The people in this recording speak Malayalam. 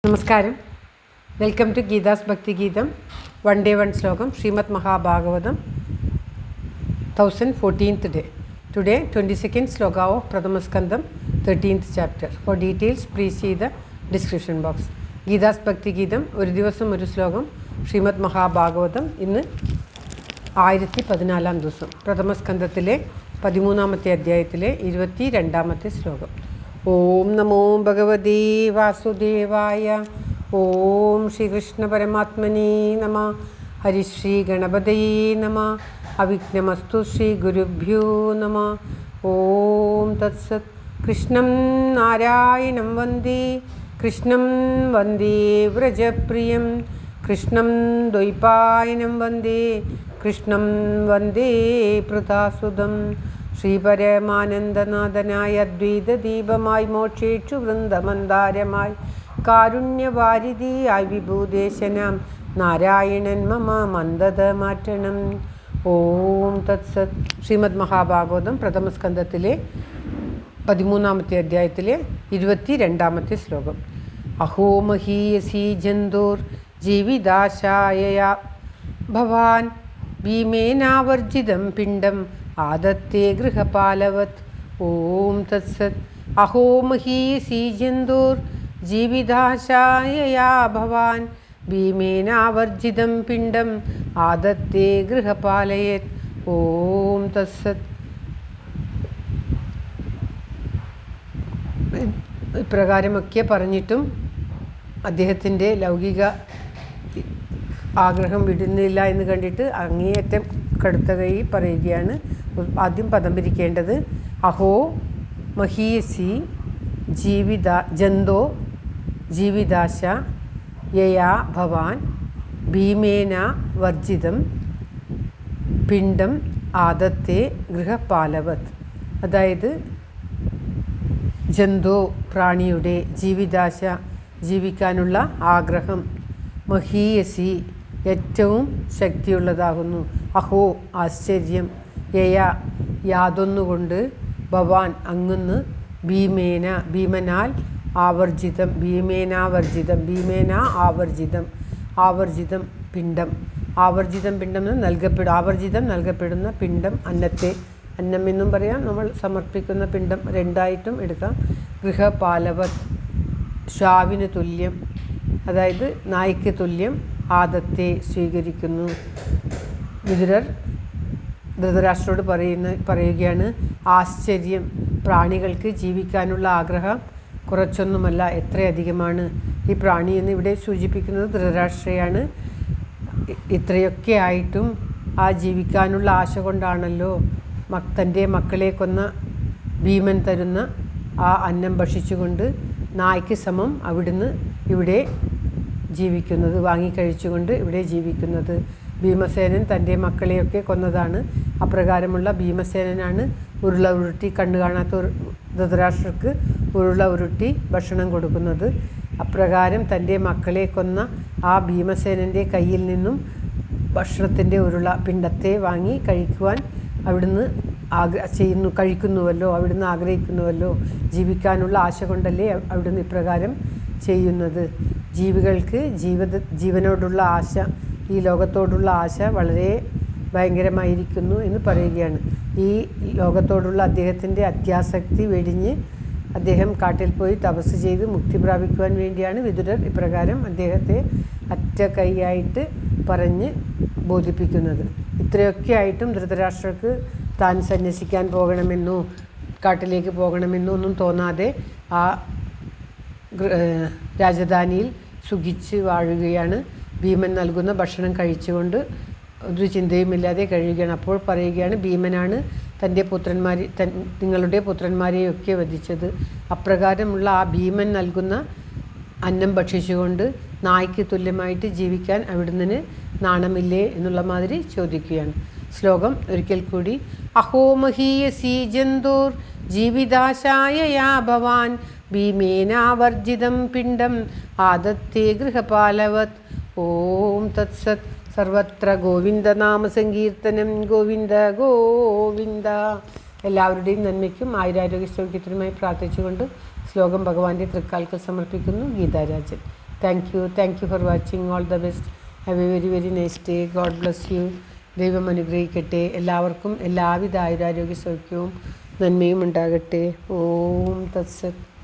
നമസ്കാരം. വെൽക്കം ടു ഗീതാസ് ഭക്തി ഗീതം. വൺ ഡേ വൺ ശ്ലോകം. Shrimad Mahabhagavatam 1014th day. Today 22nd sloka of Pradhama Skandam 13th chapter. For details please see the description box. Geetha's ഭക്തി ഗീതം ഒരു ദിവസം ഒരു ശ്ലോകം. ശ്രീമദ് മഹാഭാഗവതം ഇന്ന് 1014 ദിവസം. പ്രഥമ സ്കന്ധത്തിലെ 13ാമത്തെ അധ്യായത്തിലെ 22ാമത്തെ ശ്ലോകം. ഓം നമോ ഭഗവതേ വാസുദേവായ. ഓം ശ്രീകൃഷ്ണ പരമാത്മനേ നമ. ഹരിശ്രീ ഗണപതയേ നമ. അവിഘ്നമസ്തു ശ്രീ ഗുരുഭ്യോ നമ. ഓം തത്സത്. കൃഷ്ണം നാരായണം വന്ദേ. കൃഷ്ണം വന്ദേ വ്രജപ്രിയം. കൃഷ്ണം ദ്വൈപായനം വന്ദേ. കൃഷ്ണം വന്ദേ പൃഥാസുതം. ശ്രീപരമാനന്ദനാഥനായ അദ്വൈതദീപമായി മോക്ഷേക്ഷു വൃന്ദമന്ദാരമായി കാരുണ്യവാരിധിയായി വിഭൂദേശനാം നാരായണൻ മമ മന്ദത മാറ്റണം. ഓം തത്സത്. ശ്രീമദ് മഹാഭാഗവതം പ്രഥമ സ്കന്ധത്തിലെ 13ാമത്തെ അധ്യായത്തിലെ 22ാമത്തെ ശ്ലോകം. അഹോ മഹീയസി ജന്തോർ ജീവിതാശായ ഭവാൻ ഭീമേനാവർജിതം പിണ്ഡം ആദത്തേ ഗൃഹപാലവത്. ഓം തത്സത്. അഹോ മഹീയസി ജന്തോർ ജീവിതാശായയാ ഭവാൻ ഭീമേനാവർജിതം പിണ്ഡം ആദത്തേ ഗൃഹപാലയത്. ഓം തത്സത്. ഇപ്രകാരമൊക്കെ പറഞ്ഞിട്ടും അദ്ദേഹത്തിൻ്റെ ലൗകിക ആഗ്രഹം വിടുന്നില്ല എന്ന് കണ്ടിട്ട് അങ്ങേയറ്റം കടുത്ത കൈ പറയുകയാണ്. ആദ്യം പദം പിരിക്കേണ്ടത് അഹോ മഹീയസി ജന്തോ ജീവിതാശ യയാ ഭവാൻ ഭീമേന വർജിതം പിണ്ഡം ആദത്തെ ഗൃഹപാലവത്. അതായത് ജന്തോ പ്രാണിയുടെ ജീവിതാശ ജീവിക്കാനുള്ള ആഗ്രഹം മഹീയസി ഏറ്റവും ശക്തിയുള്ളതാകുന്നു. അഹോ ആശ്ചര്യം. യയ യാതൊന്നുകൊണ്ട് ഭവാൻ അങ്ങുന്ന് ഭീമേന ഭീമനാൽ ആവർജിതം ഭീമേനാവർജിതം ഭീമേന ആവർജിതം ആവർജിതം പിണ്ഡം ആവർജിതം പിണ്ഡം ആവർജിതം നൽകപ്പെടുന്ന പിണ്ഡം അന്നത്തെ അന്നം എന്നും പറയാം. നമ്മൾ സമർപ്പിക്കുന്ന പിണ്ഡം രണ്ടായിട്ടും എടുക്കാം. ഗൃഹപാലവത് ശ്വാവിന് തുല്യം, അതായത് നായ്ക്ക് തുല്യം ആദത്തെ സ്വീകരിക്കുന്നു. വിതുരർ ധൃതരാഷ്ട്രോട് പറയുകയാണ് ആശ്ചര്യം. പ്രാണികൾക്ക് ജീവിക്കാനുള്ള ആഗ്രഹം കുറച്ചൊന്നുമല്ല, എത്രയധികമാണ്. ഈ പ്രാണി എന്ന് ഇവിടെ സൂചിപ്പിക്കുന്നത് ധൃതരാഷ്ട്രയാണ്. ഇത്രയൊക്കെ ആയിട്ടും ആ ജീവിക്കാനുള്ള ആശ കൊണ്ടാണല്ലോ തൻ്റെ മക്കളെ കൊന്ന ഭീമൻ തരുന്ന ആ അന്നം ഭക്ഷിച്ചുകൊണ്ട് നായ്ക്ക് സമം അവിടുന്ന് ഇവിടെ ജീവിക്കുന്നത്, വാങ്ങിക്കഴിച്ചുകൊണ്ട് ഇവിടെ ജീവിക്കുന്നത്. ഭീമസേനൻ തൻ്റെ മക്കളെയൊക്കെ കൊന്നതാണ്. അപ്രകാരമുള്ള ഭീമസേനനാണ് ഉരുള ഉരുട്ടി, കണ്ണു കാണാത്ത ധൃതരാഷ്ട്രർക്ക് ഉരുള ഉരുട്ടി ഭക്ഷണം കൊടുക്കുന്നത്. അപ്രകാരം തൻ്റെ മക്കളെ കൊന്ന ആ ഭീമസേനൻ്റെ കയ്യിൽ നിന്നും ഭക്ഷണത്തിൻ്റെ ഉരുള പിണ്ഡത്തെ വാങ്ങി കഴിക്കുവാൻ അവിടുന്ന് കഴിക്കുന്നുവല്ലോ, അവിടുന്ന് ആഗ്രഹിക്കുന്നുവല്ലോ. ജീവിക്കാനുള്ള ആശ കൊണ്ടല്ലേ അവിടുന്ന് ഇപ്രകാരം ചെയ്യുന്നത്. ജീവികൾക്ക് ജീവനോടുള്ള ആശ, ഈ ലോകത്തോടുള്ള ആശ വളരെ ഭയങ്കരമായിരിക്കുന്നു എന്ന് പറയുകയാണ്. ഈ ലോകത്തോടുള്ള അദ്ദേഹത്തിൻ്റെ അത്യാസക്തി വെടിഞ്ഞ് അദ്ദേഹം കാട്ടിൽ പോയി തപസ് ചെയ്ത് മുക്തി പ്രാപിക്കുവാൻ വേണ്ടിയാണ് വിതുരർ ഇപ്രകാരം അദ്ദേഹത്തെ അറ്റ കൈയായിട്ട് പറഞ്ഞ് ബോധിപ്പിക്കുന്നത്. ഇത്രയൊക്കെ ആയിട്ടും ധൃതരാഷ്ട്രർക്ക് താൻ സന്യസിക്കാൻ പോകണമെന്നോ കാട്ടിലേക്ക് പോകണമെന്നോ ഒന്നും തോന്നാതെ ആ രാജധാനിയിൽ സുഖിച്ച് വാഴുകയാണ്. ഭീമൻ നൽകുന്ന ഭക്ഷണം കഴിച്ചുകൊണ്ട് ഒരു ചിന്തയുമില്ലാതെ കഴിയുകയാണ്. അപ്പോൾ പറയുകയാണ് ഭീമനാണ് തൻ്റെ നിങ്ങളുടെ പുത്രന്മാരെയൊക്കെ വധിച്ചത്. അപ്രകാരമുള്ള ആ ഭീമൻ നൽകുന്ന അന്നം ഭക്ഷിച്ചുകൊണ്ട് നായ്ക്ക് തുല്യമായിട്ട് ജീവിക്കാൻ അവിടുന്ന് നാണമില്ലേ എന്നുള്ള മാതിരി ചോദിക്കുകയാണ്. ശ്ലോകം ഒരിക്കൽ കൂടി. അഹോ മഹീയസി ജന്തോർ ജീവിതാശായയാ ഭവാൻ ഭീമേനാവർജിതം പിണ്ഡം ആദത്തേ ഗൃഹപാലവത്. ഓം തത്സത്. സർവത്ര ഗോവിന്ദനാമ സങ്കീർത്തനം. ഗോവിന്ദ ഗോവിന്ദ. എല്ലാവരുടെയും നന്മയ്ക്കും ആയുരാരോഗ്യ സൗഖ്യത്തിനുമായി പ്രാർത്ഥിച്ചുകൊണ്ട് ശ്ലോകം ഭഗവാന്റെ തൃക്കാൽക്കൽ സമർപ്പിക്കുന്നു. Geetha Rajan. Thank you for watching. All the best. Have A very very nice day. God bless you. ദൈവം അനുഗ്രഹിക്കട്ടെ. എല്ലാവർക്കും എല്ലാവിധ ആയുരാരോഗ്യ സൗഖ്യവും നന്മയും ഉണ്ടാകട്ടെ. ഓം തത്സത്.